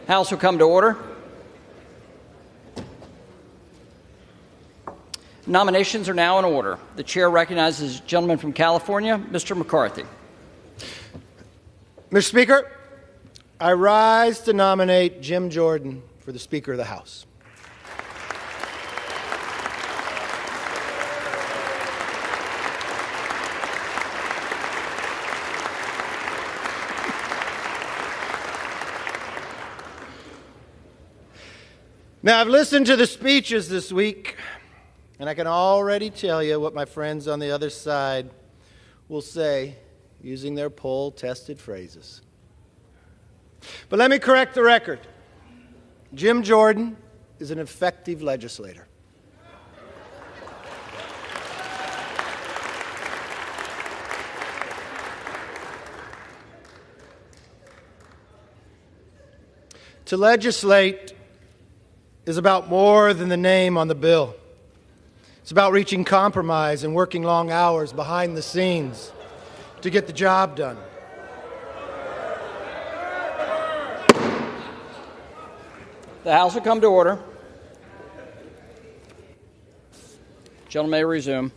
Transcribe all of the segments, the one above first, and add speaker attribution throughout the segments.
Speaker 1: House will come to order. Nominations are now in order. The chair recognizes the gentleman from California, Mr. McCarthy.
Speaker 2: Mr. Speaker, I rise to nominate Jim Jordan for the Speaker of the House. Now, I've listened to the speeches this week, and I can already tell you what my friends on the other side will say using their poll-tested phrases. But let me correct the record. Jim Jordan is an effective legislator. To legislate is about more than the name on the bill. It's about reaching compromise and working long hours behind the scenes to get the job done.
Speaker 1: The House will come to order. Gentleman may resume.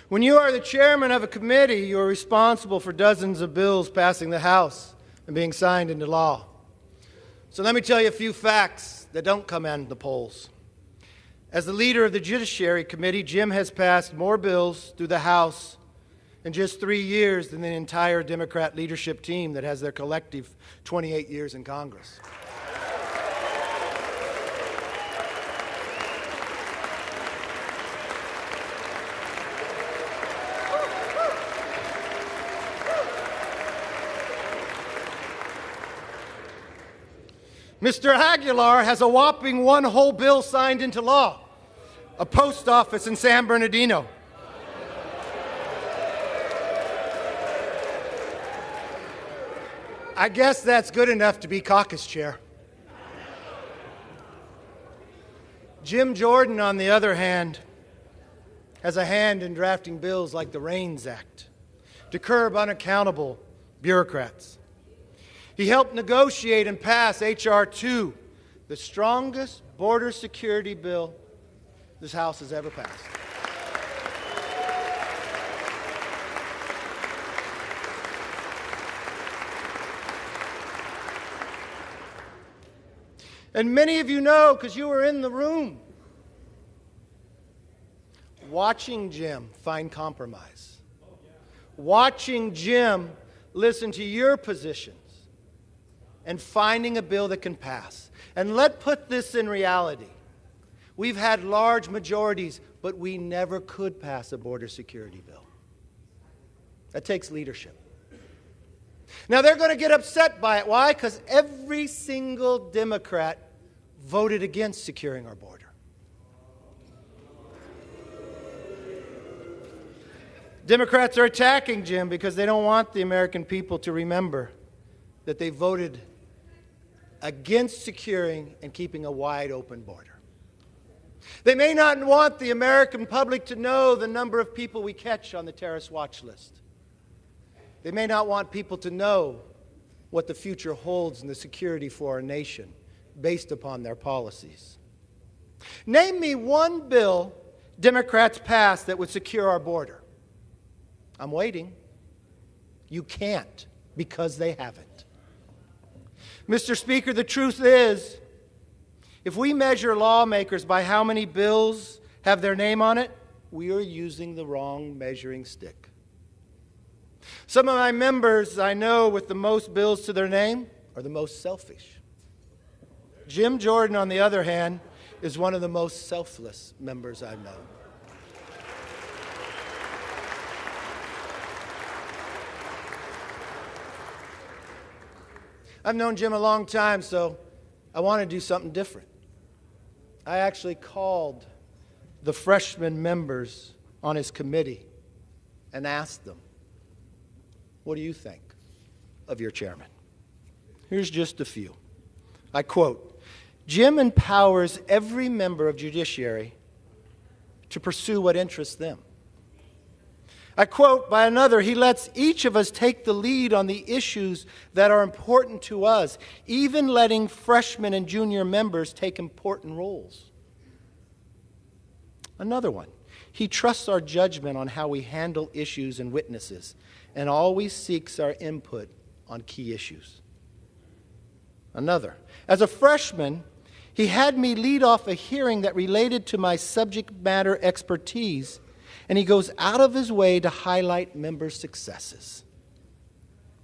Speaker 2: When you are the chairman of a committee, you are responsible for dozens of bills passing the House and being signed into law. So let me tell you a few facts that don't come in the polls. As the leader of the Judiciary Committee, Jim has passed more bills through the House in just 3 years than the entire Democrat leadership team that has their collective 28 years in Congress. Mr. Aguilar has a whopping one whole bill signed into law, a post office in San Bernardino. I guess that's good enough to be caucus chair. Jim Jordan, on the other hand, has a hand in drafting bills like the REINS Act to curb unaccountable bureaucrats. He helped negotiate and pass H.R. 2, the strongest border security bill this House has ever passed. And many of you know, because you were in the room, watching Jim find compromise, watching Jim listen to your positions, and finding a bill that can pass. And let's put this in reality. We've had large majorities, but we never could pass a border security bill. That takes leadership. Now, they're going to get upset by it. Why? Because every single Democrat voted against securing our border. Democrats are attacking Jim because they don't want the American people to remember that they voted against securing and keeping a wide open border. They may not want the American public to know the number of people we catch on the terrorist watch list. They may not want people to know what the future holds in the security for our nation based upon their policies. Name me one bill Democrats passed that would secure our border. I'm waiting. You can't, because they haven't. Mr. Speaker, the truth is, if we measure lawmakers by how many bills have their name on it, we are using the wrong measuring stick. Some of my members I know with the most bills to their name are the most selfish. Jim Jordan, on the other hand, is one of the most selfless members I've known. I've known Jim a long time, so I want to do something different. I actually called the freshman members on his committee and asked them, what do you think of your chairman? Here's just a few. I quote, Jim empowers every member of judiciary to pursue what interests them. I quote by another, he lets each of us take the lead on the issues that are important to us, even letting freshmen and junior members take important roles. Another one, he trusts our judgment on how we handle issues and witnesses, and always seeks our input on key issues. Another, as a freshman, he had me lead off a hearing that related to my subject matter expertise, and he goes out of his way to highlight member successes.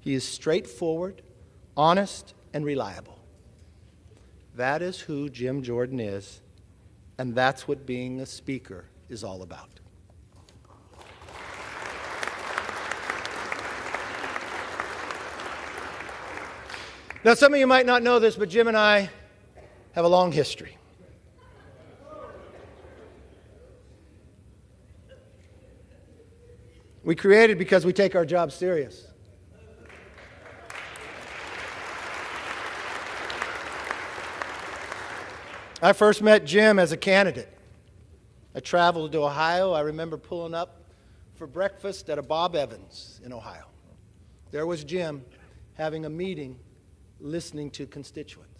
Speaker 2: He is straightforward, honest, and reliable. That is who Jim Jordan is, and that's what being a speaker is all about. Now, some of you might not know this, but Jim and I have a long history. We created because we take our job serious. I first met Jim as a candidate. I traveled to Ohio. I remember pulling up for breakfast at a Bob Evans in Ohio. There was Jim having a meeting, listening to constituents.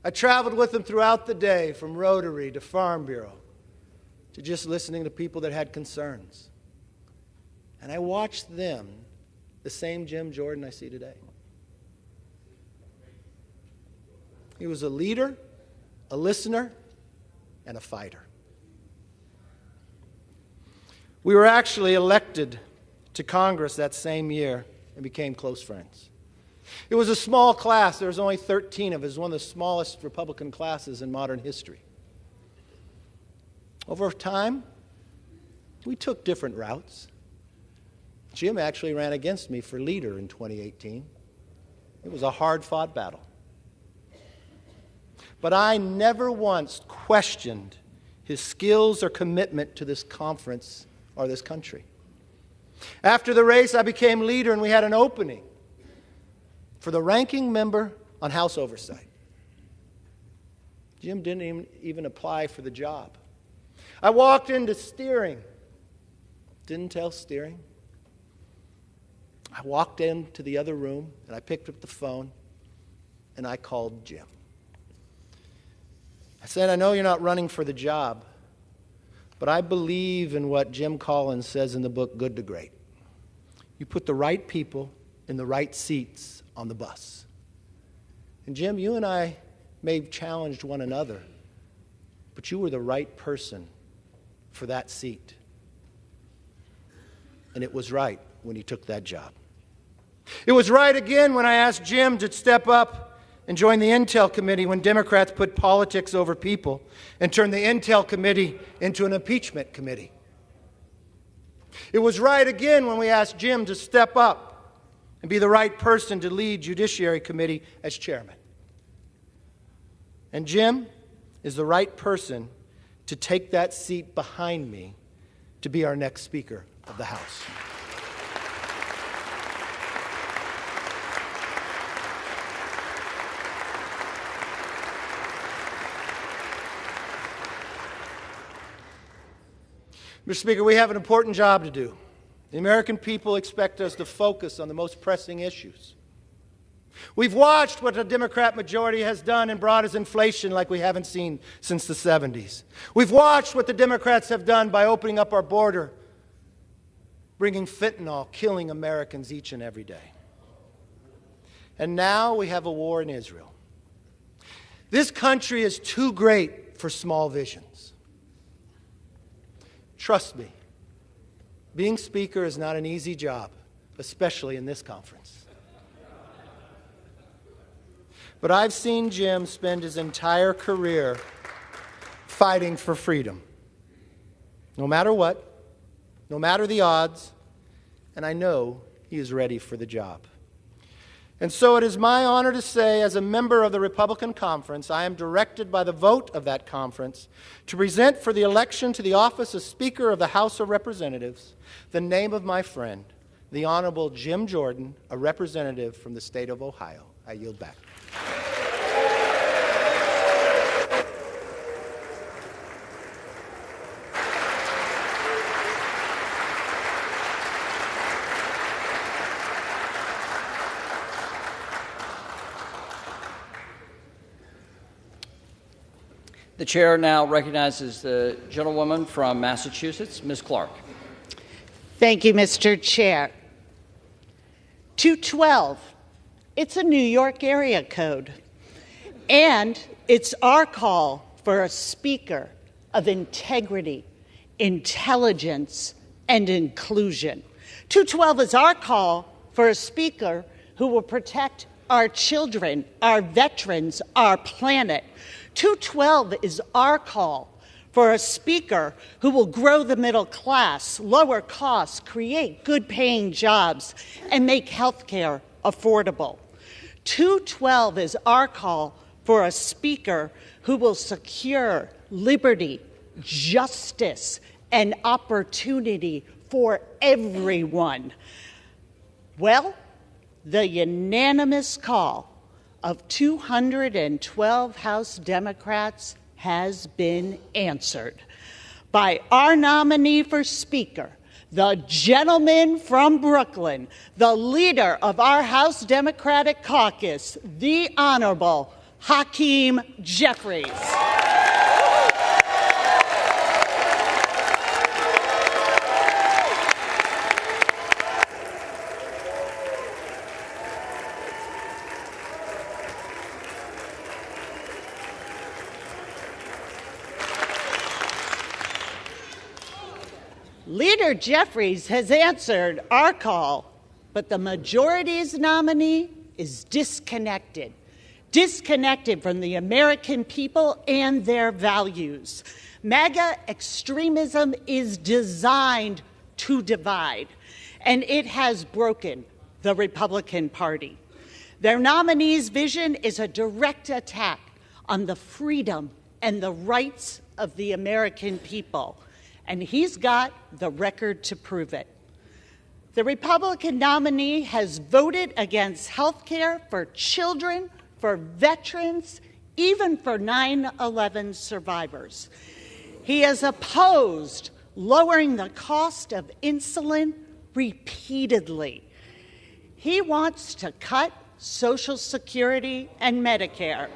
Speaker 2: I traveled with him throughout the day, from Rotary to Farm Bureau, to just listening to people that had concerns. And I watched them, the same Jim Jordan I see today. He was a leader, a listener, and a fighter. We were actually elected to Congress that same year and became close friends. It was a small class. There was only 13 of us. It was one of the smallest Republican classes in modern history. Over time, we took different routes. Jim actually ran against me for leader in 2018. It was a hard-fought battle. But I never once questioned his skills or commitment to this conference or this country. After the race, I became leader, and we had an opening for the ranking member on House Oversight. Jim didn't even apply for the job. I walked into steering. Didn't tell steering. I walked into the other room, and I picked up the phone, and I called Jim. I said, I know you're not running for the job, but I believe in what Jim Collins says in the book, Good to Great. You put the right people in the right seats on the bus. And Jim, you and I may have challenged one another, but you were the right person for that seat. And it was right when he took that job. It was right again when I asked Jim to step up and join the Intel Committee when Democrats put politics over people and turned the Intel Committee into an impeachment committee. It was right again when we asked Jim to step up and be the right person to lead Judiciary Committee as chairman. And Jim is the right person to take that seat behind me to be our next Speaker of the House. Mr. Speaker, we have an important job to do. The American people expect us to focus on the most pressing issues. We've watched what the Democrat majority has done and brought us inflation like we haven't seen since the 70s. We've watched what the Democrats have done by opening up our border, bringing fentanyl, killing Americans each and every day. And now we have a war in Israel. This country is too great for small visions. Trust me, being Speaker is not an easy job, especially in this conference. But I've seen Jim spend his entire career fighting for freedom, no matter what, no matter the odds, and I know he is ready for the job. And so it is my honor to say, as a member of the Republican Conference, I am directed by the vote of that conference to present for the election to the office of Speaker of the House of Representatives the name of my friend, the Honorable Jim Jordan, a representative from the state of Ohio. I yield back.
Speaker 1: The chair now recognizes the gentlewoman from Massachusetts, Ms. Clark.
Speaker 3: Thank you, Mr. Chair. 212, it's a New York area code, and it's our call for a speaker of integrity, intelligence, and inclusion. 212 is our call for a speaker who will protect our children, our veterans, our planet. 212 is our call for a speaker who will grow the middle class, lower costs, create good-paying jobs, and make health care affordable. 212 is our call for a speaker who will secure liberty, justice, and opportunity for everyone. Well, the unanimous call of 212 House Democrats has been answered by our nominee for Speaker, the gentleman from Brooklyn, the leader of our House Democratic Caucus, the Honorable Hakeem Jeffries. Leader Jeffries has answered our call, but the majority's nominee is disconnected from the American people and their values. MAGA extremism is designed to divide, and it has broken the Republican Party. Their nominee's vision is a direct attack on the freedom and the rights of the American people, and he's got the record to prove it. The Republican nominee has voted against health care for children, for veterans, even for 9/11 survivors. He has opposed lowering the cost of insulin repeatedly. He wants to cut Social Security and Medicare.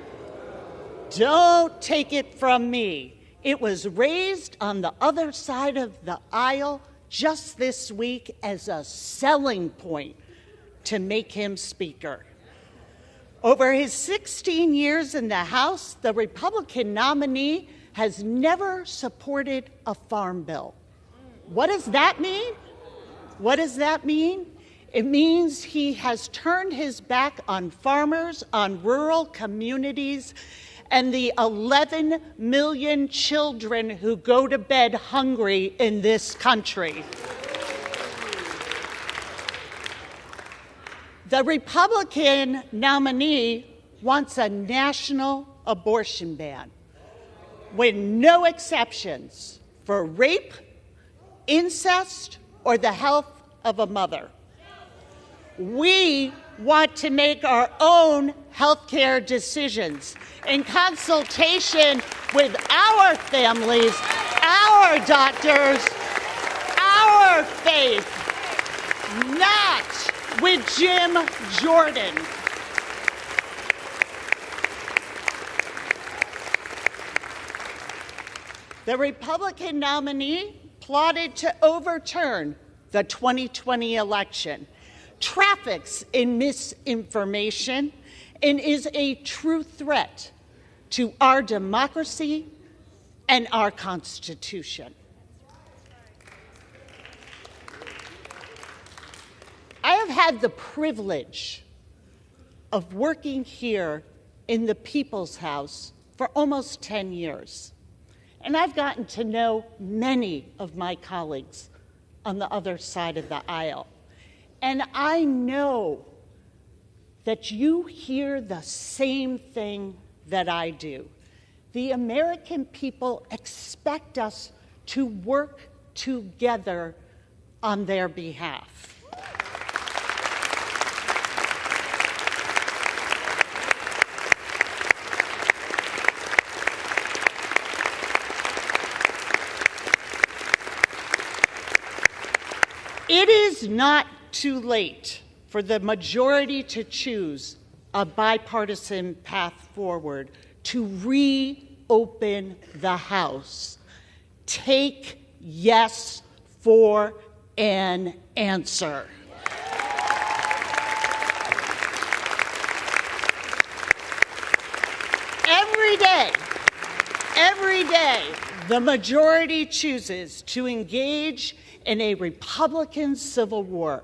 Speaker 3: Don't take it from me. It was raised on the other side of the aisle just this week as a selling point to make him Speaker. Over his 16 years in the House, the Republican nominee has never supported a farm bill. What does that mean? What does that mean? It means he has turned his back on farmers, on rural communities, and the 11 million children who go to bed hungry in this country. The Republican nominee wants a national abortion ban with no exceptions for rape, incest, or the health of a mother. We want to make our own health care decisions in consultation with our families, our doctors, our faith, not with Jim Jordan. The Republican nominee plotted to overturn the 2020 election, traffics in misinformation, and is a true threat to our democracy and our Constitution. I have had the privilege of working here in the People's House for almost 10 years, and I've gotten to know many of my colleagues on the other side of the aisle. And I know that you hear the same thing that I do. The American people expect us to work together on their behalf. It is not too late for the majority to choose a bipartisan path forward to reopen the House. Take yes for an answer. Every day, the majority chooses to engage in a Republican civil war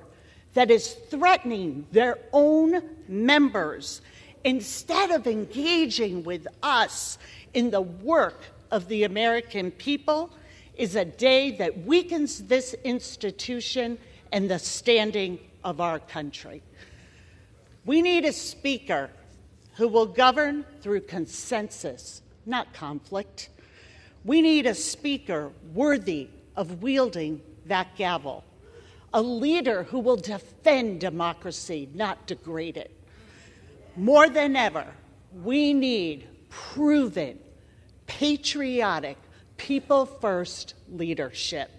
Speaker 3: that is threatening their own members instead of engaging with us in the work of the American people is a day that weakens this institution and the standing of our country. We need a speaker who will govern through consensus, not conflict. We need a speaker worthy of wielding that gavel, a leader who will defend democracy, not degrade it. More than ever, we need proven, patriotic, people-first leadership.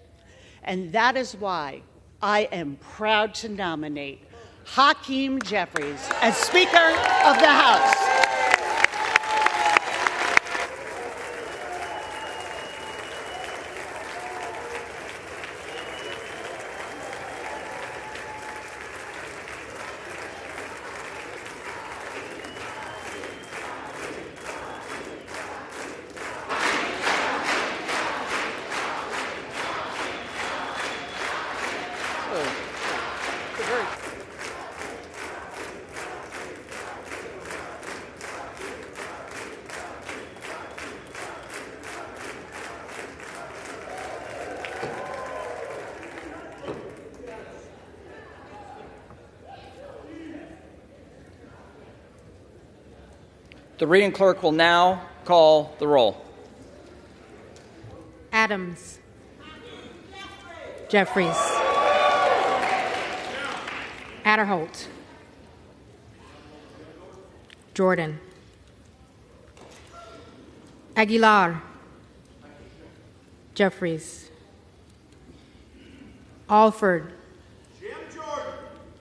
Speaker 3: And that is why I am proud to nominate Hakeem Jeffries as Speaker of the House.
Speaker 1: The reading clerk will now call the roll.
Speaker 4: Adams. Jeffries. Adderholt. Jordan. Aguilar. Jeffries. Alford.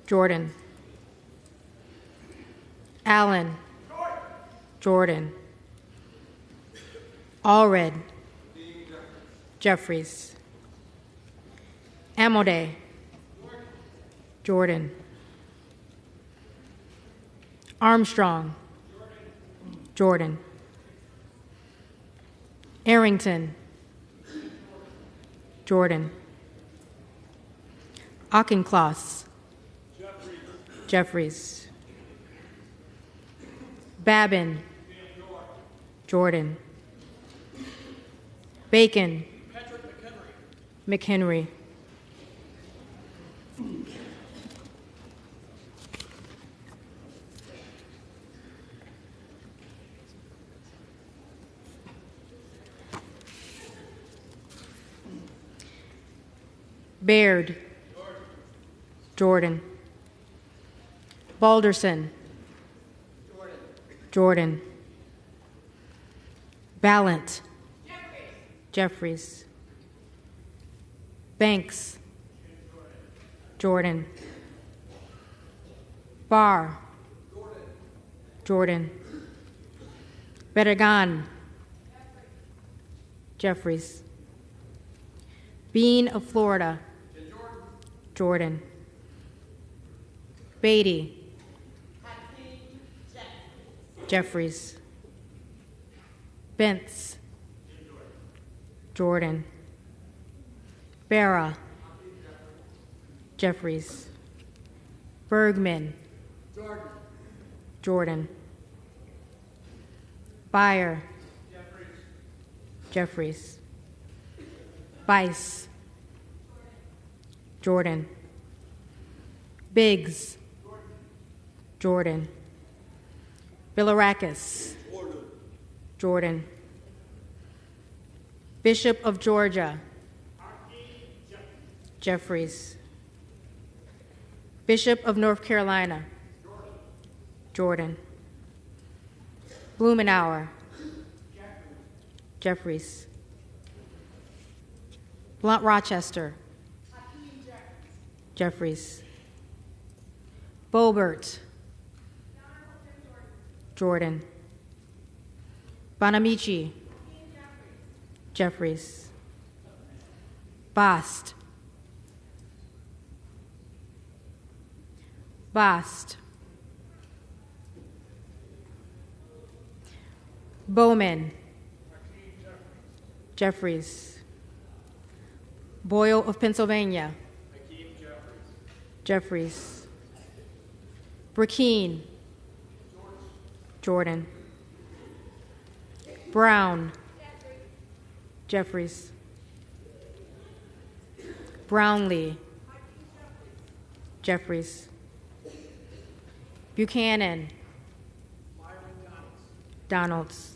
Speaker 4: Jordan. Allen. Jordan. Allred. Jeffries. Amodei. Jordan. Armstrong. Jordan. Arrington. Jordan. Auchincloss. Jeffries. Babin. Jordan. Bacon. McHenry. Baird. Jordan. Balderson. Jordan. Ballant. Jeffries. Banks. Jordan. Barr. Jordan. Bedegan. Jeffries. Bean of Florida. Jordan. Beatty. Jeffries. Bentz. Jordan. Barra. Jeffries. Bergman. Jordan. Beyer. Jeffries. Bice. Jordan. Biggs. Jordan. Bilirakis. Jordan. Bishop of Georgia. Jeffries. Bishop of North Carolina. Jordan. Blumenauer. Jeffries. Blunt Rochester. Jeffries. Boebert. Jordan. Bonamici. Jeffries. Bast. Bast. Bowman. Jeffries. Boyle of Pennsylvania. Jeffries. Burkeen. Jordan. Brown. Jeffries. Brownlee. Jeffries. Buchanan. Donalds.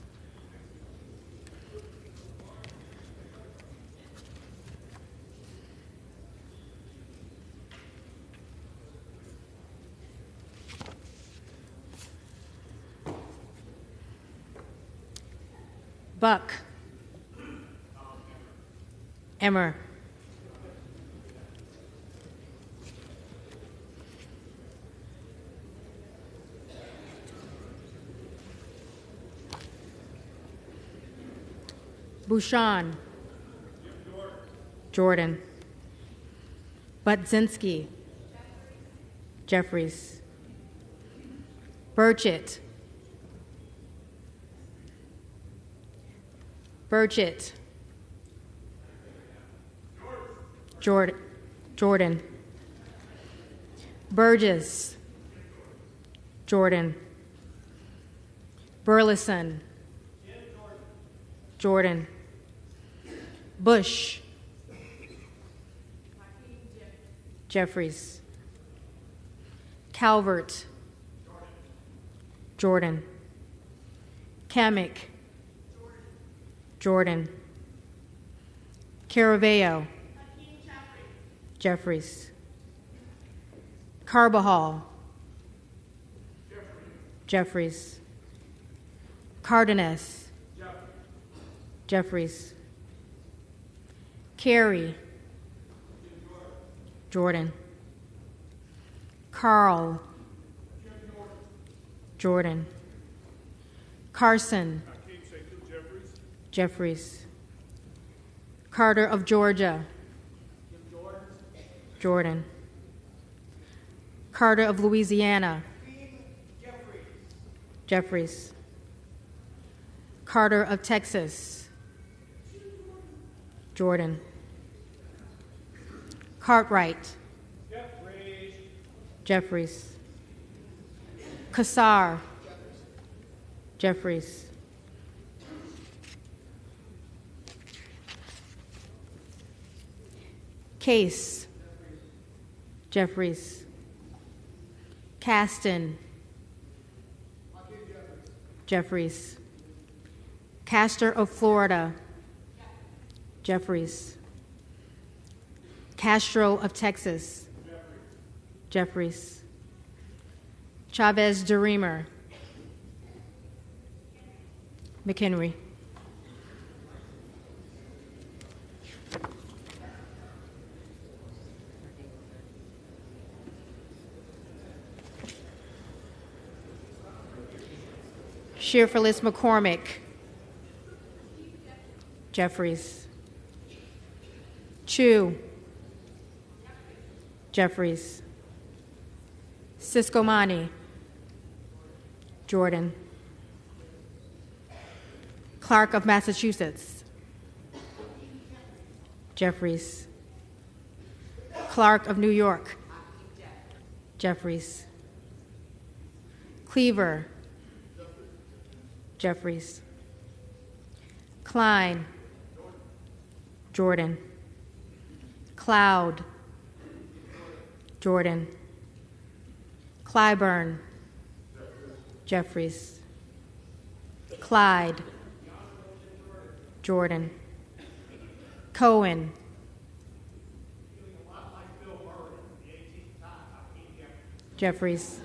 Speaker 4: Buck. Emmer. Bouchon. Jordan. Budzinski. Jeffries. Burchett. Burchett. Jordan. Burgess. Jordan. Burleson. Jordan. Bush. Jeffries. Calvert. Jordan. Kamek. Jordan. Caraveo. Jeffries. Carbajal. Jeffries. Cardenas. Jeffries. Carey. Jordan. Carl. Jordan. Carson. Jeffries. Carter of Georgia. Jordan. Carter of Louisiana. Jeffries. Carter of Texas. Jordan. Cartwright. Jeffries. Kassar. Jeffries. Case. Jeffries. Caston. Jeffries. Castor of Florida. Jeffries. Castro of Texas. Jeffries. Chavez DeReamer. McHenry. Shearfullis McCormick. Jeffries. Chu. Jeffries. Siscomani. Jordan. Clark of Massachusetts. Jeffries. Clark of New York. Jeffries. Cleaver. Jeffries. Klein. Jordan. Cloud. Jordan. Clyburn. Jeffries. Clyde. Jordan. Cohen. Jeffries.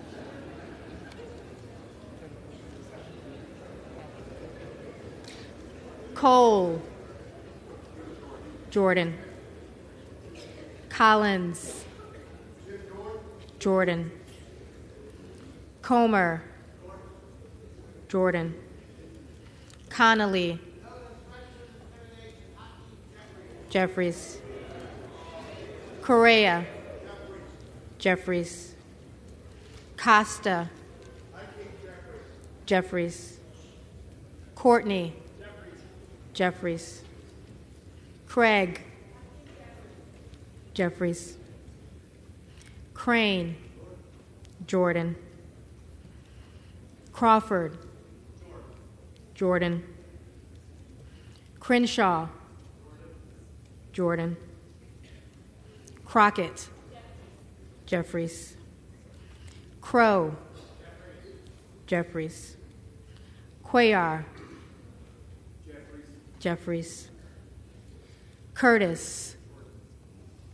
Speaker 4: Cole. Jordan. Collins. Jordan. Comer. Jordan. Connolly. Jeffries. Correa. Jeffries. Costa. Jeffries. Courtney. Jeffries. Craig. Jeffries. Crane. Jordan. Crawford. Jordan. Crenshaw. Jordan. Crockett. Jeffries. Crow. Jeffries. Cuellar. Jeffries. Curtis.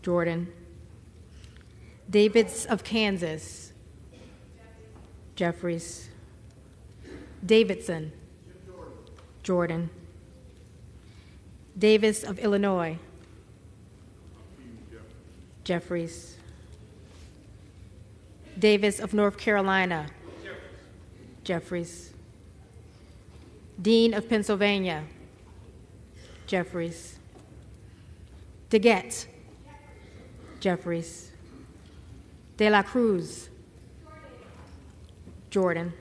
Speaker 4: Jordan. Davids of Kansas. Jeffries. Davidson. Jordan. Davis of Illinois. Jeffries. Davis of North Carolina. Jeffries. Dean of Pennsylvania. Jeffries. DeGette. Jeffries. De la Cruz. Jordan.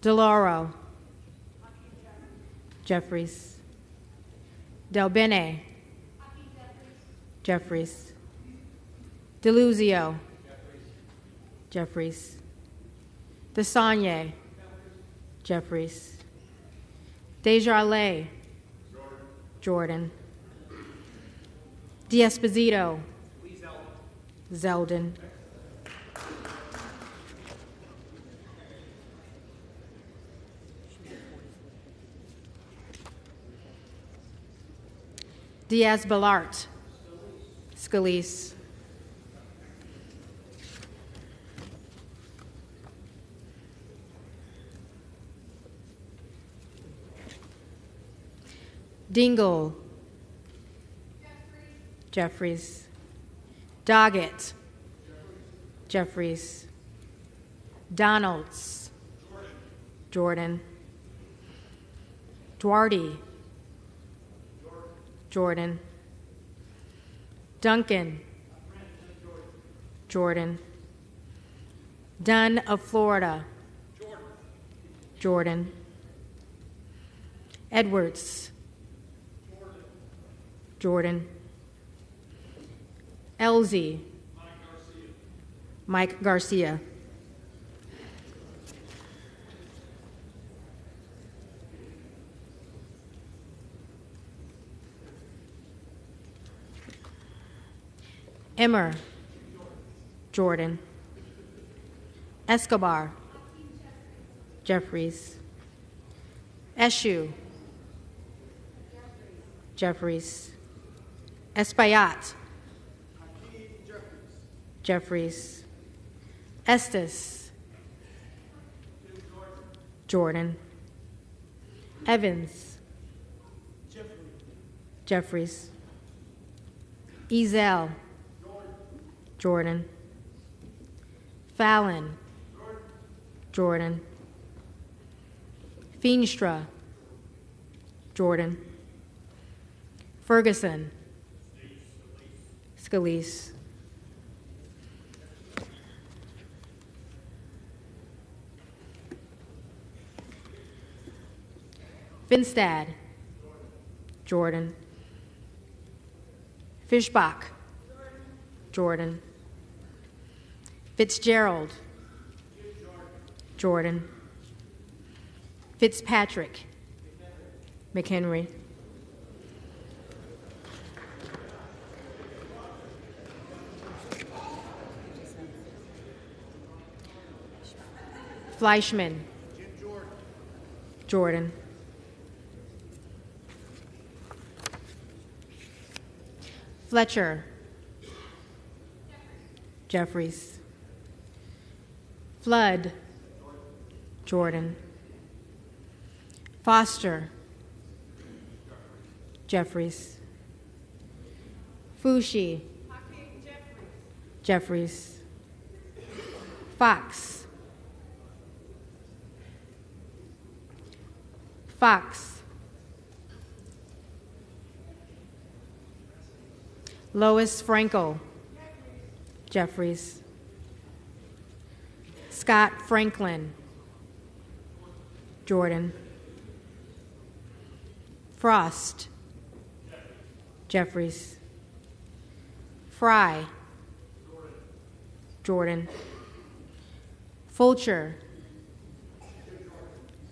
Speaker 4: DeLauro. Jeffries. Del Bene. Jeffries. DeLuzio. Jeffries. DeSagne. Jeffries. Desjardins. Jordan. D'Esposito. Zeldin. Diaz-Balart. Scalise. Dingle. Jeffries. Doggett. Jeffries. Donalds. Jordan. Duarte. Jordan. Duncan. Jordan. Dunn of Florida. Jordan. Edwards. Jordan. Elsie. Mike Garcia. Emmer. Jordan. Escobar. Jeffries. Eshu. Jeffries. Espaillat. Jeffries. Estes. Jordan. Evans. Jeffries. Ezel. Jordan. Fallon. Jordan. Feenstra. Jordan. Ferguson. Scalise. Finstad. Jordan. Fischbach. Jordan. Fitzgerald. Jordan. Fitzpatrick. McHenry. Fleischman. Jordan. Fletcher. Jeffries. Flood. Jordan. Foster. Jeffries. Fushi. Jeffries. Fox. Fox. Lois Frankel. Jeffries. Scott Franklin. Jordan. Frost. Jeffries. Fry. Jordan. Fulcher.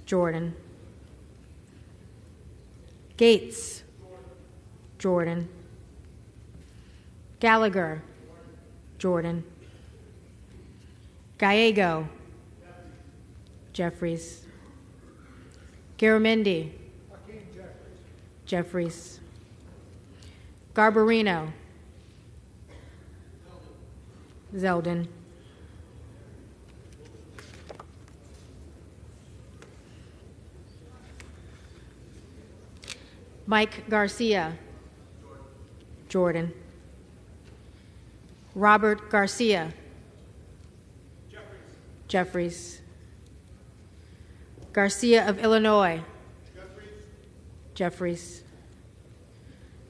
Speaker 4: Jordan. Gates. Jordan. Gallagher. Jordan. Gallego. Jeffries. Garamendi. Jeffries. Garbarino. Zeldin. Mike Garcia. Jordan. Robert Garcia. Jeffries. Garcia of Illinois. Jeffries.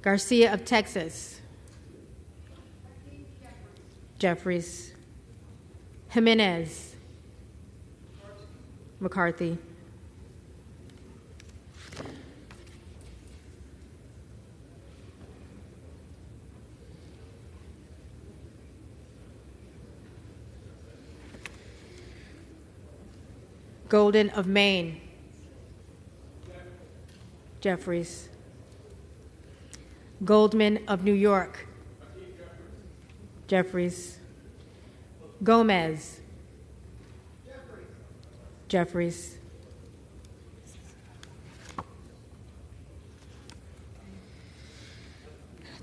Speaker 4: Garcia of Texas. Jeffries. Jimenez. McCarthy. Golden of Maine. Jeffries. Goldman of New York. Jeffries. Gomez. Jeffries.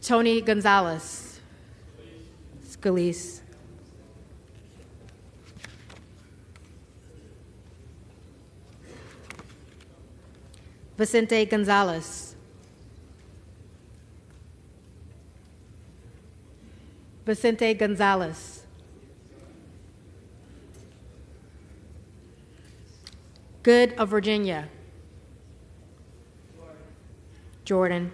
Speaker 4: Tony Gonzalez. Scalise. Vicente Gonzalez. Vicente Gonzalez. Good of Virginia. Jordan.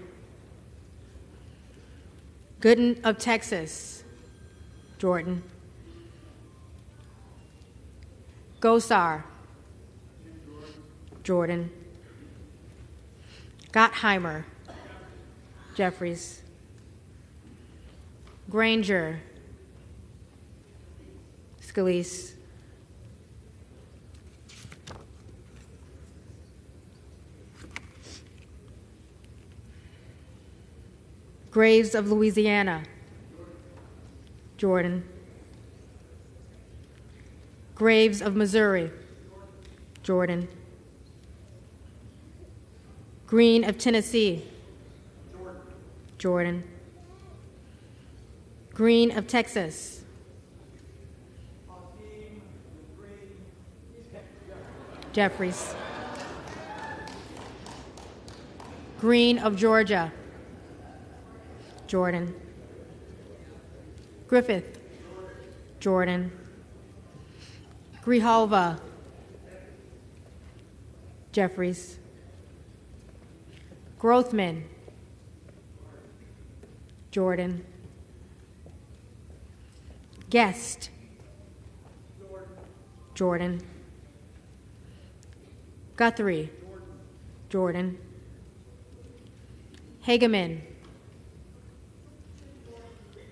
Speaker 4: Gooden of Texas. Jordan. Gosar. Jordan. Gottheimer. Jeffries. Granger. Scalise. Graves of Louisiana. Jordan. Graves of Missouri. Jordan. Green of Tennessee. Jordan. Green of Texas. Jeffries. Green of Georgia. Jordan. Griffith. Jordan. Grijalva. Jeffries. Grothman. Jordan. Guest. Jordan. Guthrie. Jordan. Hageman.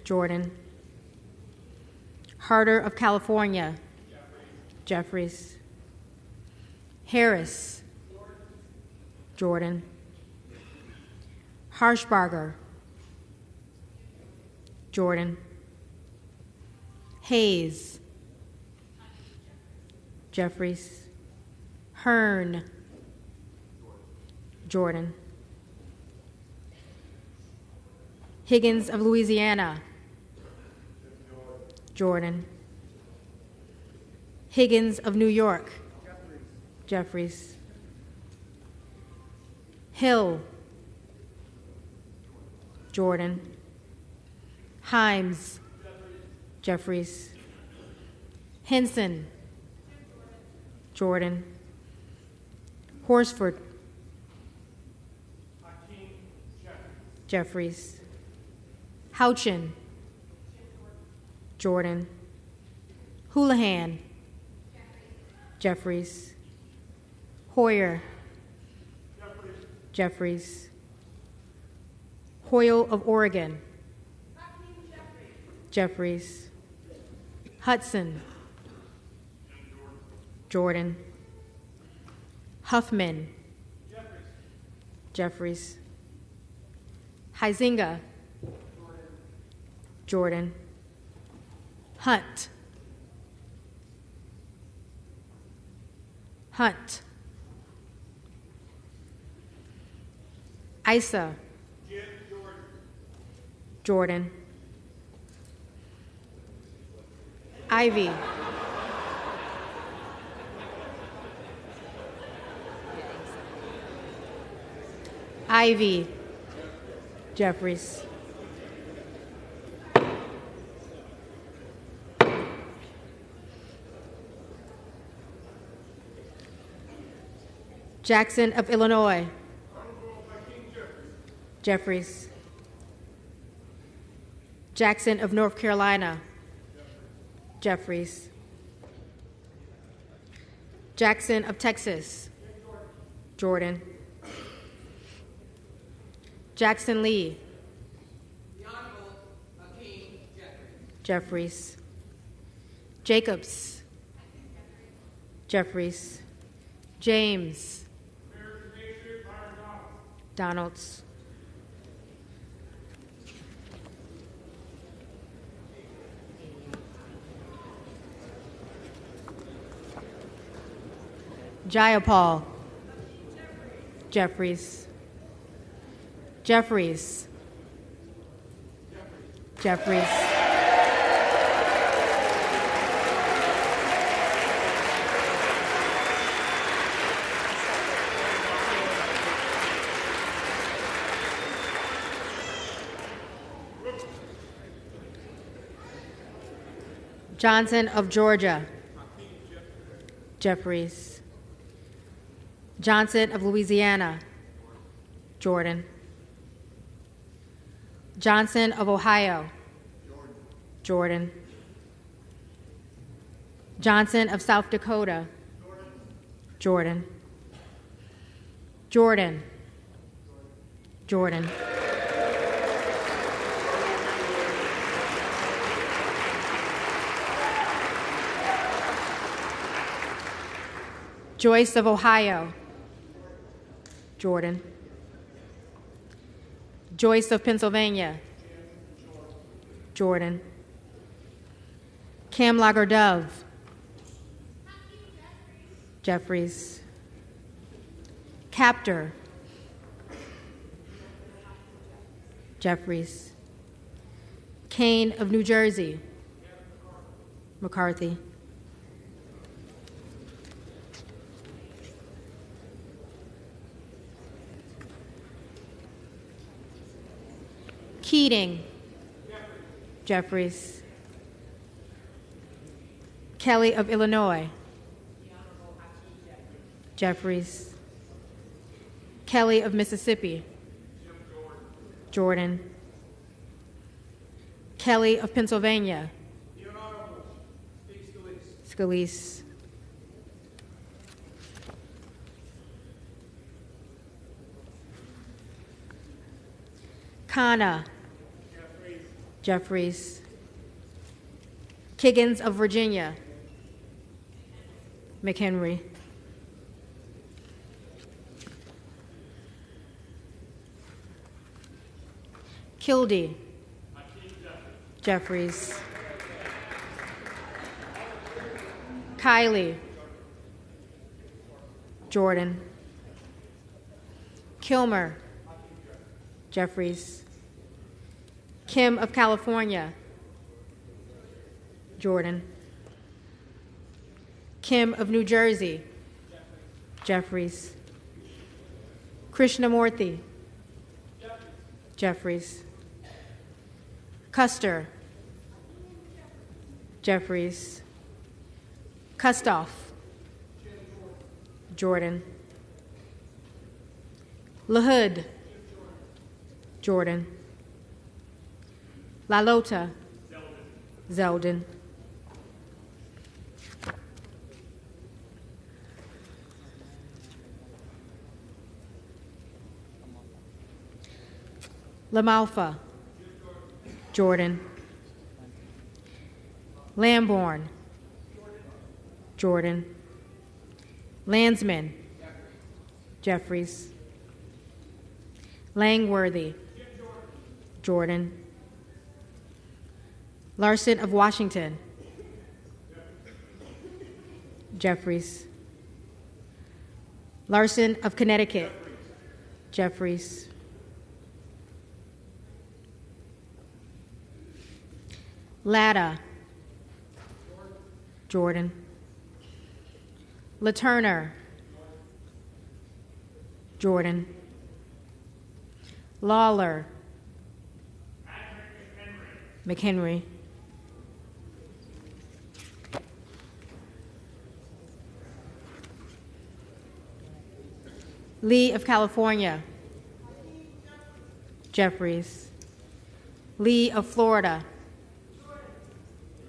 Speaker 4: Jordan. Harder of California. Jeffries. Harris. Jordan. Harshbarger. Jordan. Hayes. Jeffries. Hearn. Jordan. Higgins of Louisiana. Jordan. Higgins of New York. Jeffries. Hill. Jordan. Himes. Jeffries. Henson. Jordan. Horsford. Jeffries. Houchin, Jordan. Houlihan, Jeffries. Hoyer, Jeffries. Hoyle of Oregon, Jeffries. Hudson, Jordan. Huffman, Jeffries. Huizinga, Jordan. Hunt, Hunt. Isa, Jordan. Ivy, Ivy, Jeffries. Jackson of Illinois, Jeffries. Jackson of North Carolina, Jeffries. Jackson of Texas, Jordan. Jackson Lee,
Speaker 1: The Honorable Hakeem
Speaker 4: Jeffries. Jacobs, Jeffries. James, Donalds. Jayapal, Jeffries. Jeffries, Jeffries. Johnson of Georgia, Jeffries. Johnson of Louisiana, Jordan. Johnson of Ohio, Jordan. Johnson of South Dakota, Jordan. Jordan, Jordan. Joyce of Ohio, Jordan. Joyce of Pennsylvania, Jordan. Cam Lagerdove, Jeffries. Captor, Jeffries. Kane of New Jersey, McCarthy. Keating, Jeffries. Kelly of Illinois, Jeffries. Kelly of Mississippi, Jordan. Kelly of Pennsylvania, Scalise. Khanna, Jeffries. Kiggins of Virginia, McHenry. Kildee, Jeffries. Kiley, Jordan. Kilmer, Jeffries. Kim of California, Jordan. Kim of New Jersey, Jeffries. Krishnamurthy, Jeffries. Custer, Jeffries. Kustoff, Jordan. LaHood, Jordan. Lalota. Zeldin. Lamalfa. Jordan. Lamborn. Jordan. Landsman. Jeffries. Langworthy. Jordan. Larson of Washington. Jeffries. Larson of Connecticut. Jeffries. Latta. Jordan. LaTurner. Jordan. Lawler. McHenry. Lee of California. Jeffries. Lee of Florida.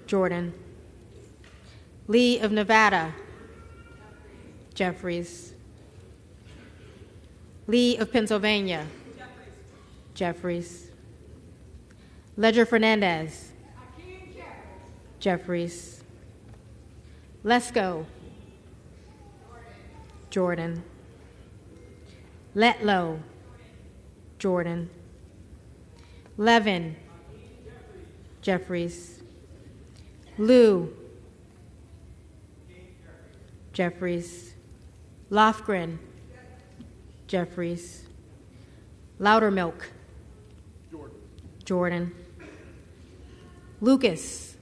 Speaker 4: Jordan. Lee of Nevada. Jeffries. Lee of Pennsylvania. Jeffries. Ledger Fernandez. Jeffries. Lesko. Jordan. Letlow. Jordan. Levin. Jeffries. Liu. Jeffries. Lofgren. Jeffries. Loudermilk. Jordan. Lucas.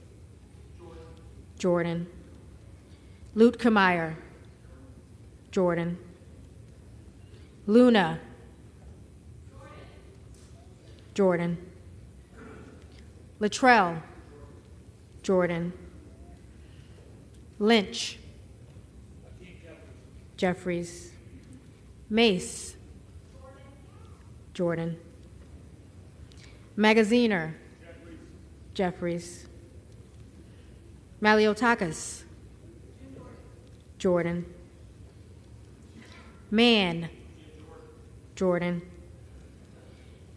Speaker 4: Jordan. Lutkemeyer. Jordan. Luna. Jordan. Luttrell. Jordan. Lynch. Jeffries. Mace. Jordan. Magaziner. Jeffries. Maliotakis. Jordan. Mann. Jordan.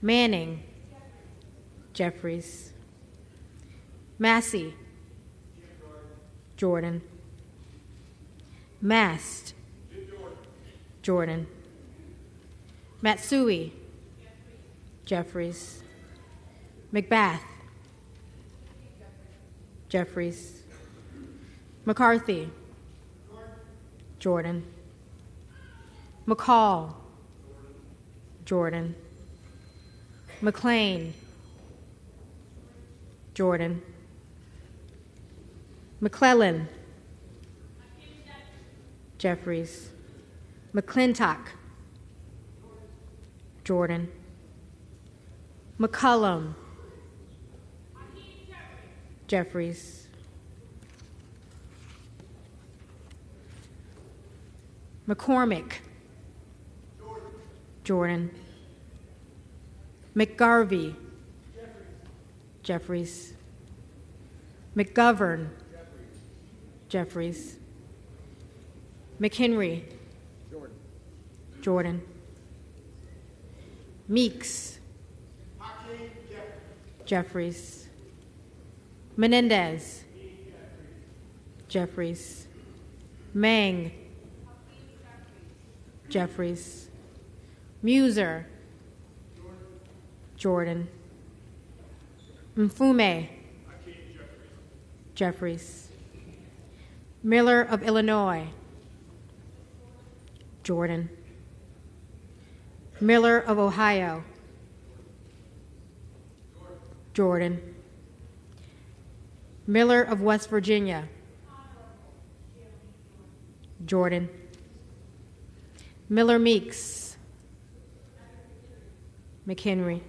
Speaker 4: Manning. Jeffries. Massey. Jordan. Mast. Jordan. Matsui. Jeffries. McBath. Jeffries. McCarthy. Jordan. McCall. Jordan. McLean. Jordan. McClellan. Jeffries. McClintock. Jordan. McCullum. Jeffries. McCormick. Jordan. McGarvey. Jeffries. McGovern. Jeffries. McHenry. Jordan. Meeks. Jeffries. Menendez. Jeffries. Mang. Jeffries. Muser. Jordan. Mfume. Jeffries. Miller of Illinois. Jordan. Miller of Ohio. Jordan. Miller of West Virginia. Jordan. Miller Meeks. McHenry.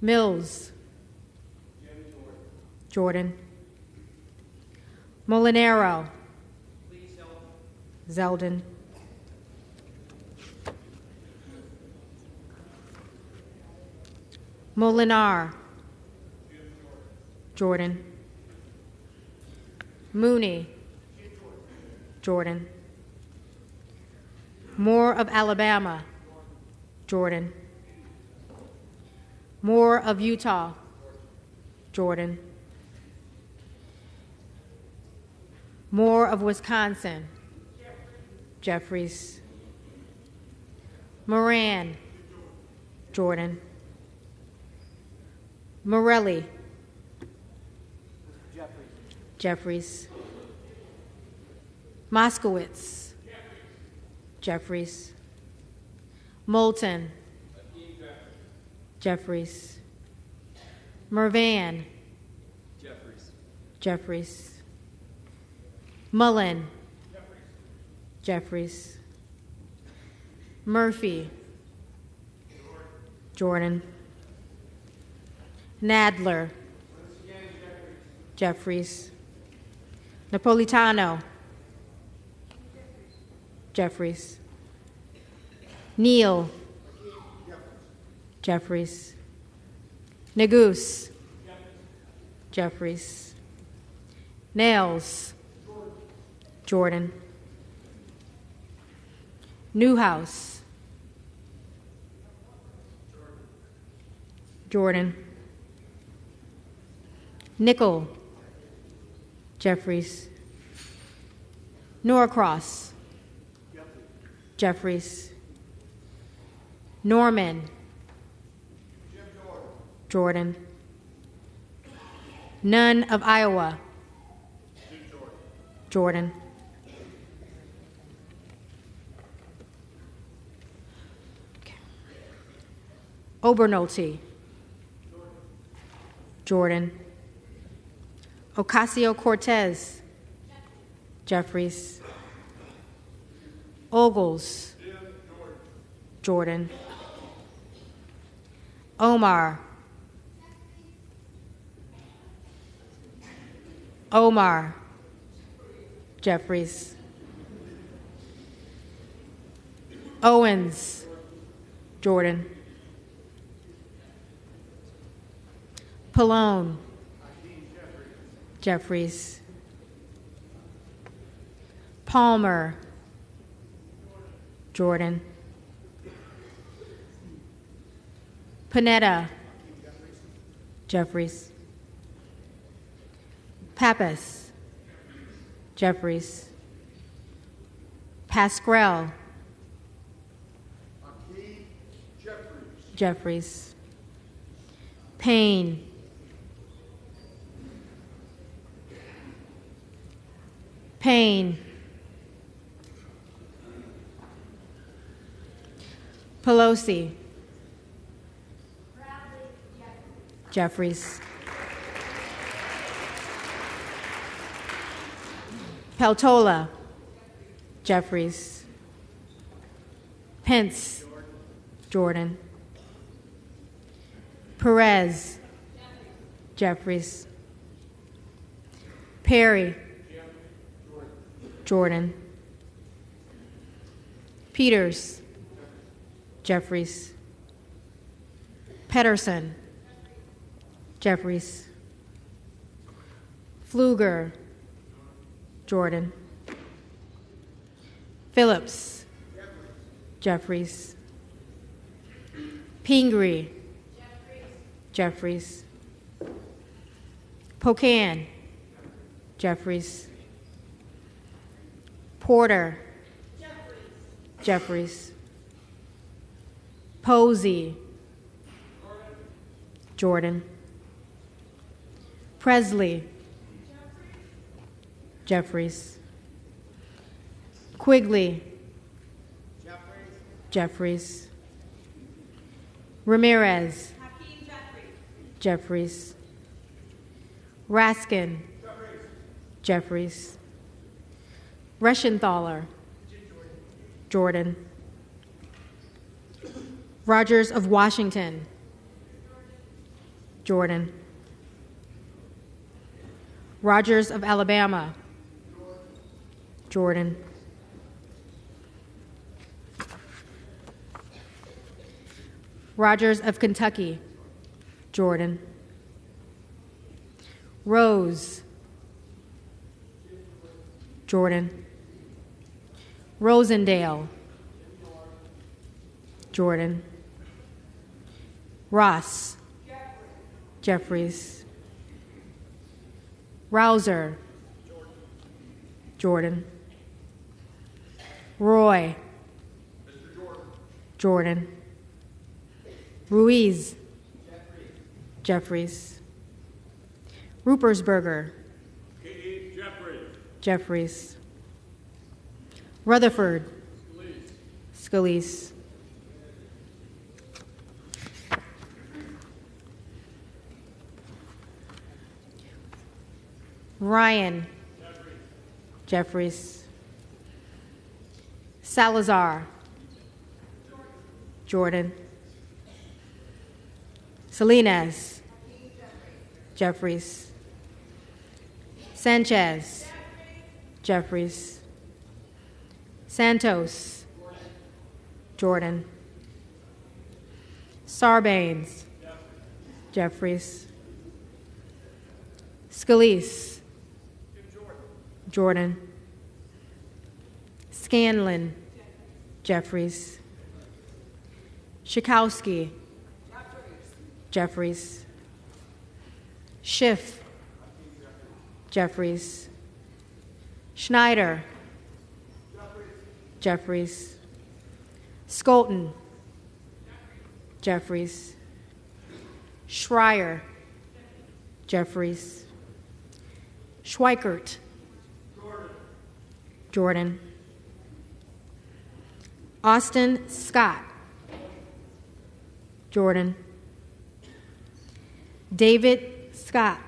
Speaker 4: Mills. Jordan. Molinaro. Zeldin. Molinar. Jordan. Mooney. Jordan. Moore of Alabama. Jordan. Moore of Utah. Jordan. Moore of Wisconsin. Jeffries. Moran. Jordan. Morelli. Jeffries. Moskowitz. Jeffries. Moulton. Jeffries. Mervan. Jeffries. Mullen. Jeffries. Murphy. Jordan. Nadler. Jeffries. Napolitano. Jeffries. Neal. Jeffries. Negus. Jeffries. Nails. Jordan. Newhouse. Jordan. Nickel. Jeffries. Norcross. Jeffries. Norman. Jordan. Nunn of Iowa. Jordan. Okay. Obernolte. Jordan. Ocasio-Cortez. Jeffries. Ogles. Jordan. Omar. Omar. Jeffries. Owens. Jordan. Pallone. Jeffries. Palmer. Jordan. Panetta. Jeffries. Pappas. Jeffries. Pascrell. Jeffries. Payne. Payne. Pelosi. Jeffries. Peltola. Jeffries. Pence. Jordan. Perez. Jeffries. Perry. Jordan. Peters. Jeffries. Pedersen. Jeffries. Pfluger. Jordan. Phillips. Jeffries. Pingree. Jeffries. Pocan. Jeffries. Porter. Jeffries. Posey. Jordan. Presley. Jeffries. Quigley. Jeffries. Ramirez. Jeffries. Raskin. Jeffries. Reschenthaler. Jordan. Rogers of Washington. Jordan. Rogers of Alabama. Jordan. Rogers of Kentucky, Jordan. Rose, Jordan. Rosendale, Jordan. Ross, Jeffries. Rouser, Jordan. Roy, Jordan. Ruiz, Jeffries. Rupersberger, Jeffries. Rutherford, Scalise. Ryan, Jeffries. Salazar, Jordan. Salinas, Jeffries. Sanchez, Jeffries. Santos, Jordan. Sarbanes, Jeffries. Scalise, Jordan. Scanlon, Jeffries. Schakowsky, Jeffries. Schiff, Jeffries. Schneider, Jeffries. Skolton, Jeffries. Schreier, Jeffries. Schweikert, Jordan. Austin Scott, Jordan. David Scott,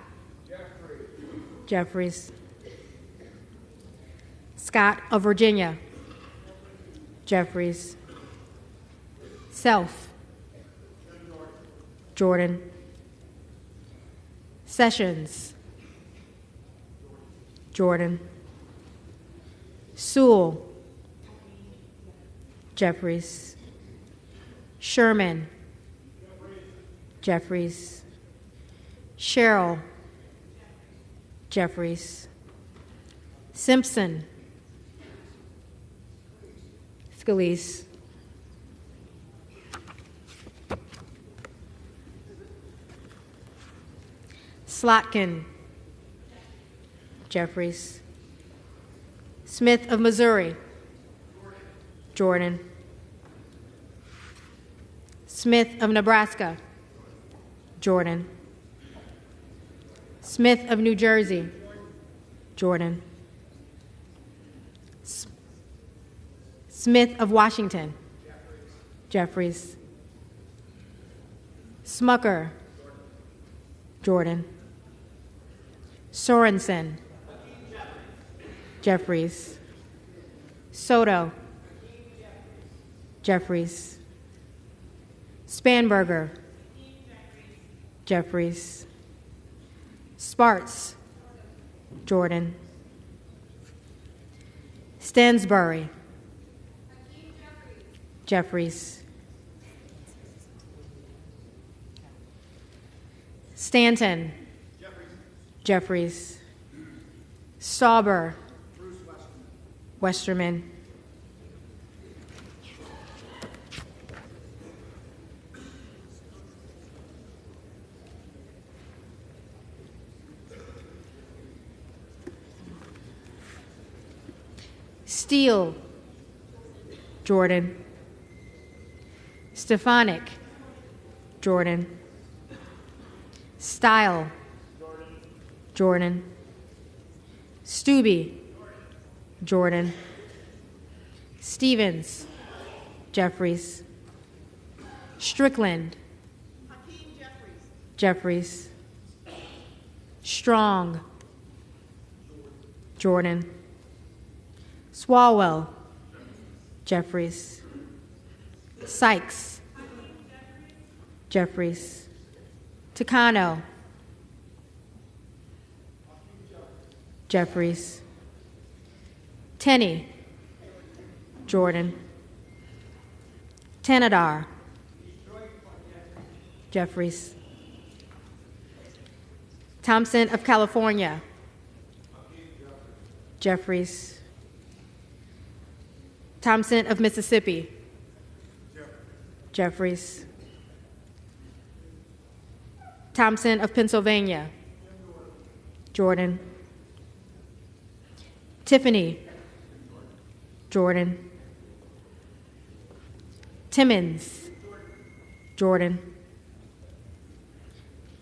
Speaker 4: Jeffries. Scott of Virginia, Jeffries. Self, Jordan. Sessions, Jordan. Sewell, Jeffries. Sherman, Jeffries. Sherrill, Jeffries. Simpson, Scalise. Slotkin, Jeffries. Smith of Missouri, Jordan. Smith of Nebraska, Jordan. Smith of New Jersey, Jordan. Smith of Washington, Jeffries. Smucker, Jordan. Sorensen, Jeffries. Soto, Jeffries. Spanberger, Jeffries. Sparts, Jordan. Stansbury, Jeffries. Stanton, Jeffries. Stauber, Westerman. Steele, Jordan. Stefanik, Jordan. Style, Jordan. Stubbe, Jordan. Stevens, Jeffries. Strickland, Jeffries. Strong, Jordan. Swalwell, Jeffries. Sykes, Jeffries. Takano, Jeffries. Tenney, Jordan. Tanadar, Jeffries. Thompson of California. Jeffries. Thompson of Mississippi. Jeffries. Thompson of Pennsylvania. Jordan. Tiffany. Jordan. Timmons. Jordan.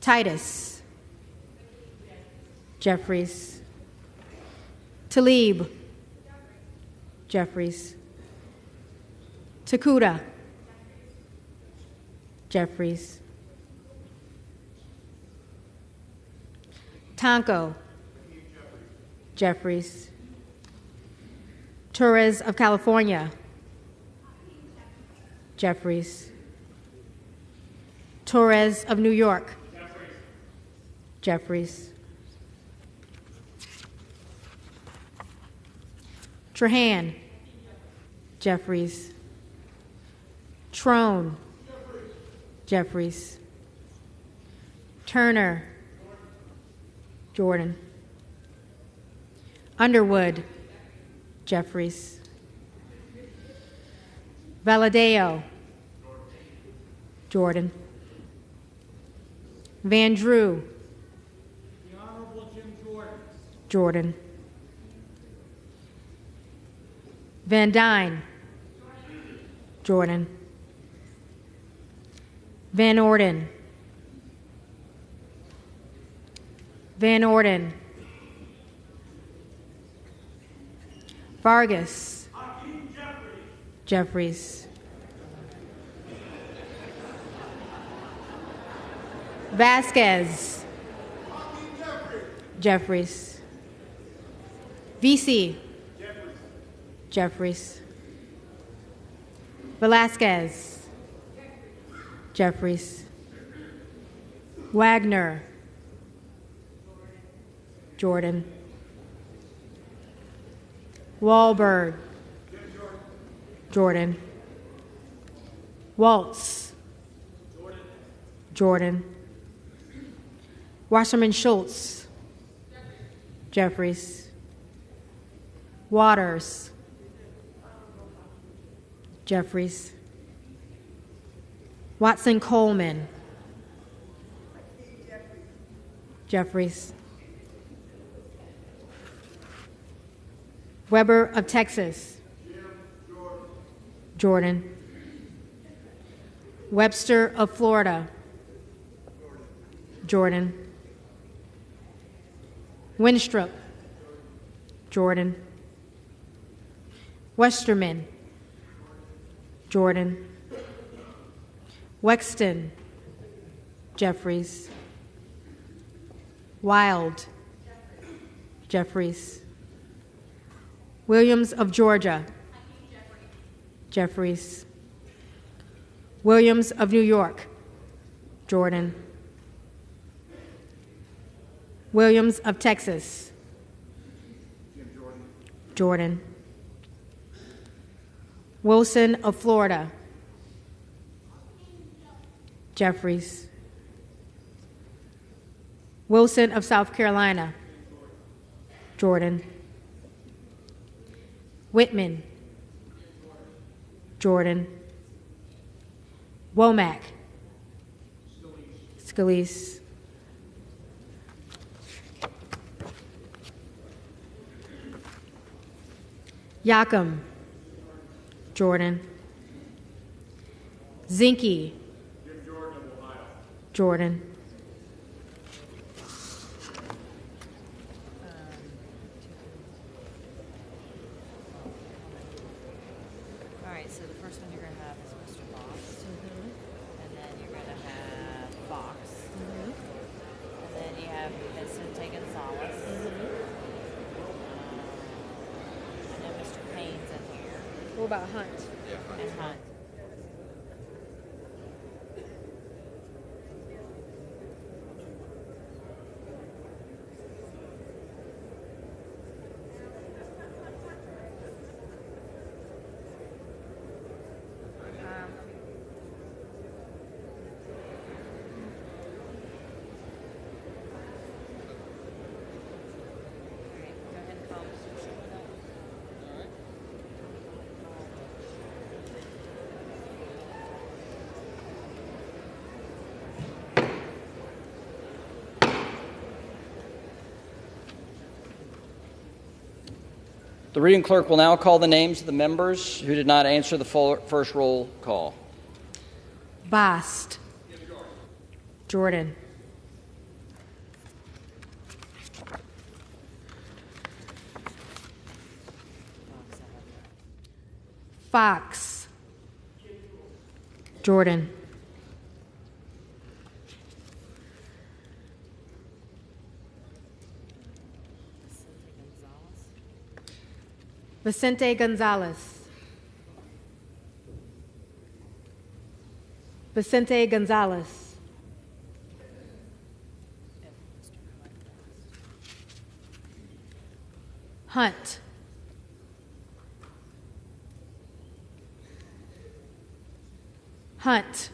Speaker 4: Titus. Jeffries. Talib. Jeffries. Takuda. Jeffries. Tonko. Jeffries. Torres of California. Jeffries. Torres of New York. Jeffries. Trahan. Jeffries. Trone. Jeffries. Turner. Jordan. Underwood. Jeffries. Valadeo. Jordan. Van Drew.
Speaker 5: The Honorable Jim Jordan.
Speaker 4: Jordan. Van Dyne. Jordan. Van Orden. Van Orden. Vargas. Jeffries. Vasquez. Jeffries. VC. Jeffries. Velasquez. Jeffries. Wagner. Jordan. Wahlberg. Jordan. Waltz. Jordan. Wasserman Schultz. Jeffries. Waters. Jeffries. Watson Coleman. Jeffries. Weber of Texas. Jordan. Webster of Florida. Jordan. Winstrup. Jordan. Westerman. Jordan. Wexton. Jeffries. Wild. Jeffries. Williams of Georgia. Jeffries. Williams of New York. Jordan. Williams of Texas. Jordan. Wilson of Florida. Jeffries. Wilson of South Carolina. Jordan. Whitman. Jordan. Womack. Scalise. Yakum. Jordan. Zinke. Jordan.
Speaker 6: All right, so the first one you're going to have is Mr. Fox. And then you're going to have Fox. And then you have Vicente Gonzalez. And then Mr. Payne's in here.
Speaker 4: What about Hunt?
Speaker 6: And Hunt.
Speaker 1: The reading clerk will now call the names of the members who did not answer the first roll call.
Speaker 4: Bast. Jordan. Fox. Jordan. Vicente Gonzalez. Vicente Gonzalez. Hunt. Hunt.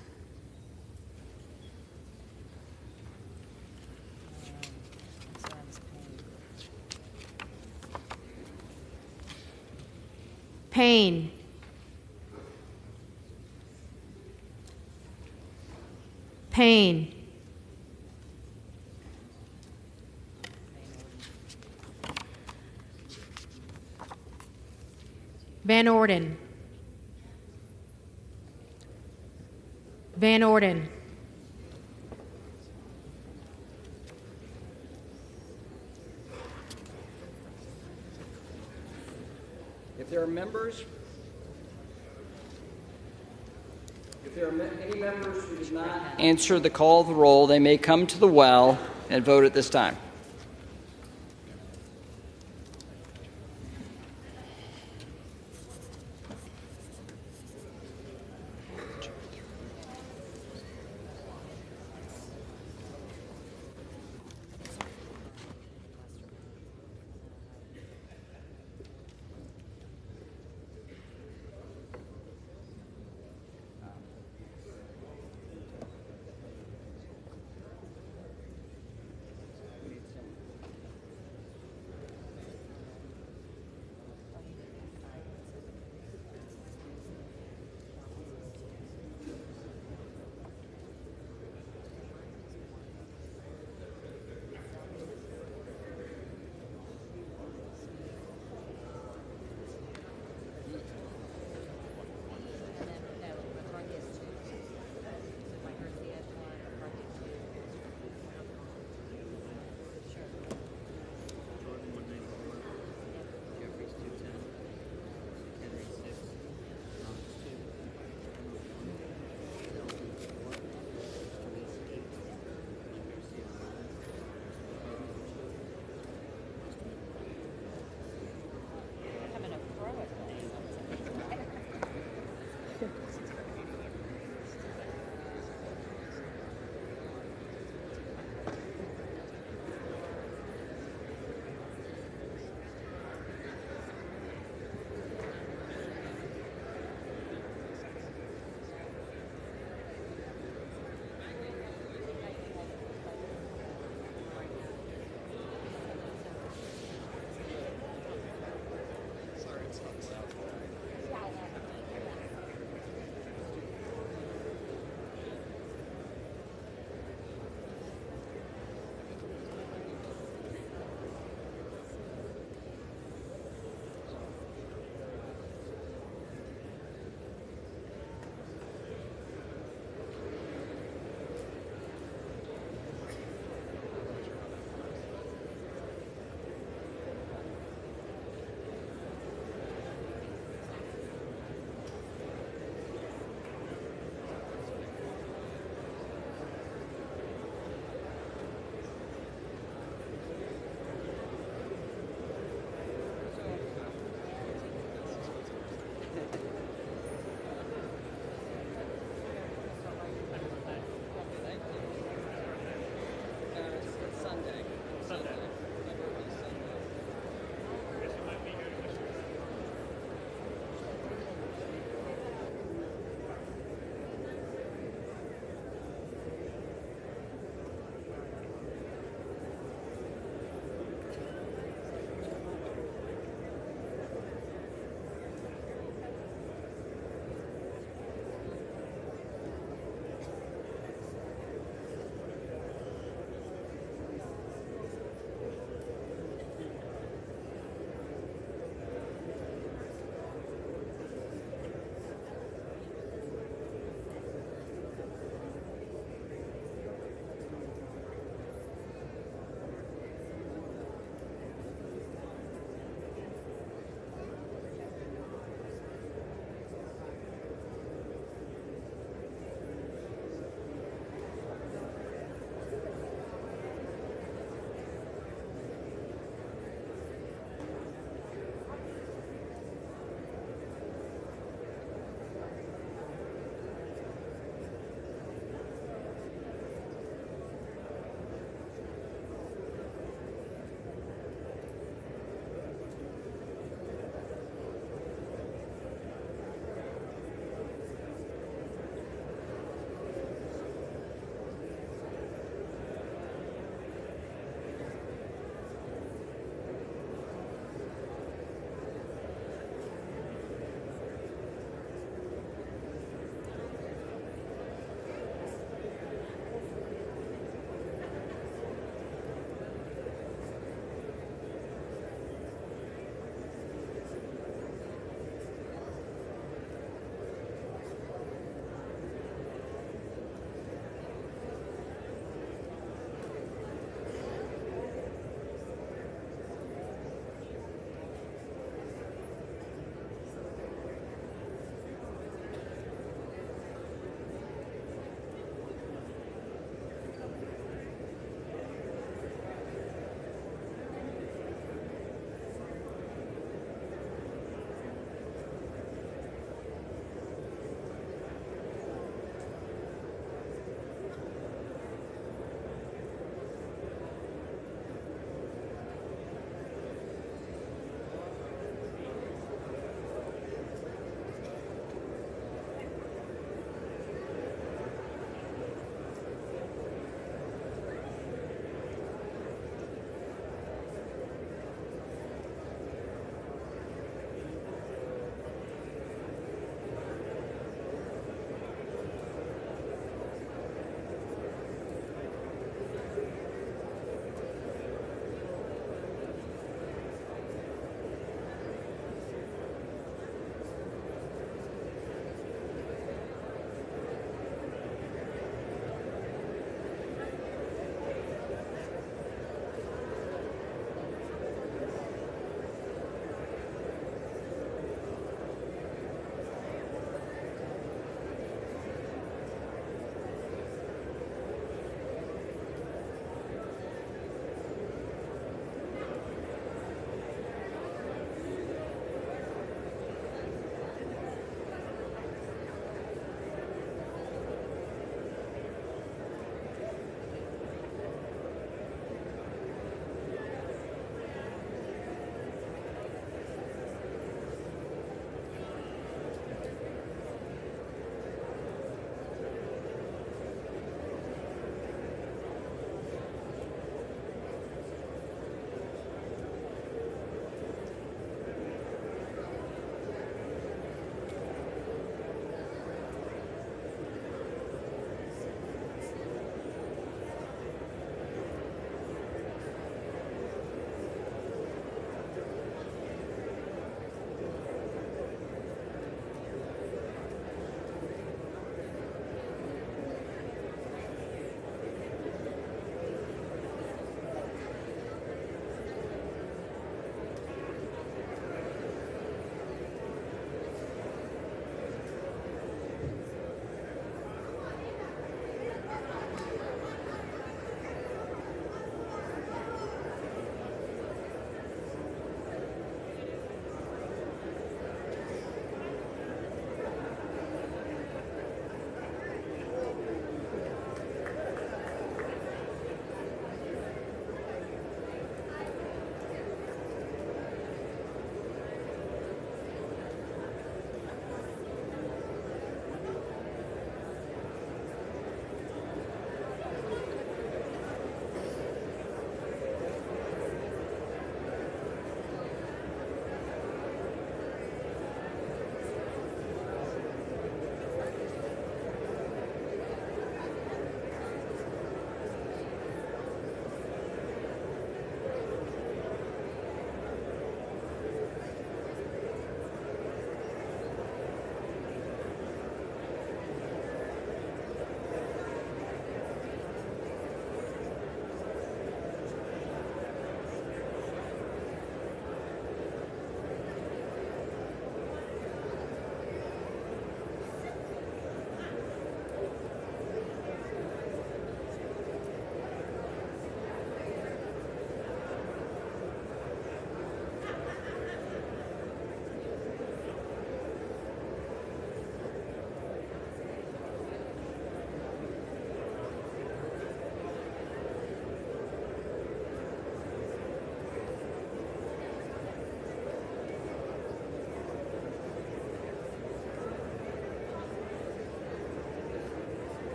Speaker 4: Payne. Payne. Van Orden. Van Orden.
Speaker 1: If there are any members who did not answer the call of the roll, they may come to the well and vote at this time.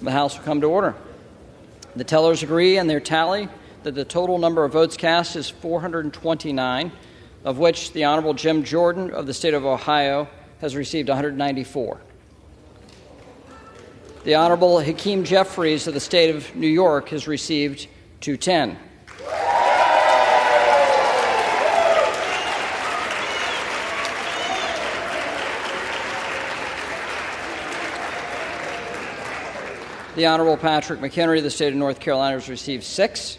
Speaker 1: The House will come to order. The tellers agree in their tally that the total number of votes cast is 429, of which the Honorable Jim Jordan of the state of Ohio has received 194. The Honorable Hakeem Jeffries of the state of New York has received 210. The Honorable Patrick McHenry of the state of North Carolina has received 6.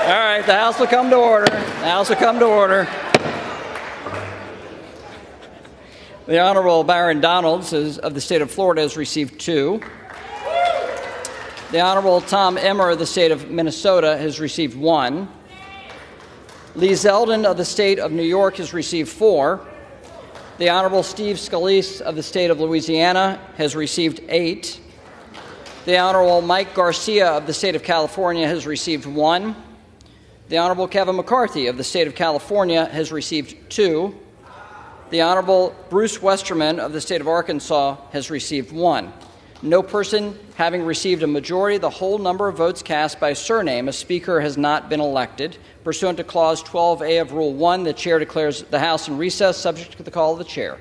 Speaker 1: All right, the House will come to order. The House will come to order. The Honorable Baron Donalds of the state of Florida has received 2. The Honorable Tom Emmer of the state of Minnesota has received 1. Lee Zeldin of the state of New York has received 4. The Honorable Steve Scalise of the state of Louisiana has received 8. The Honorable Mike Garcia of the state of California has received 1. The Honorable Kevin McCarthy of the state of California has received 2. The Honorable Bruce Westerman of the state of Arkansas has received 1. No person having received a majority of the whole number of votes cast by surname, a speaker has not been elected. Pursuant to Clause 12A of Rule 1, the chair declares the House in recess, subject to the call of the chair.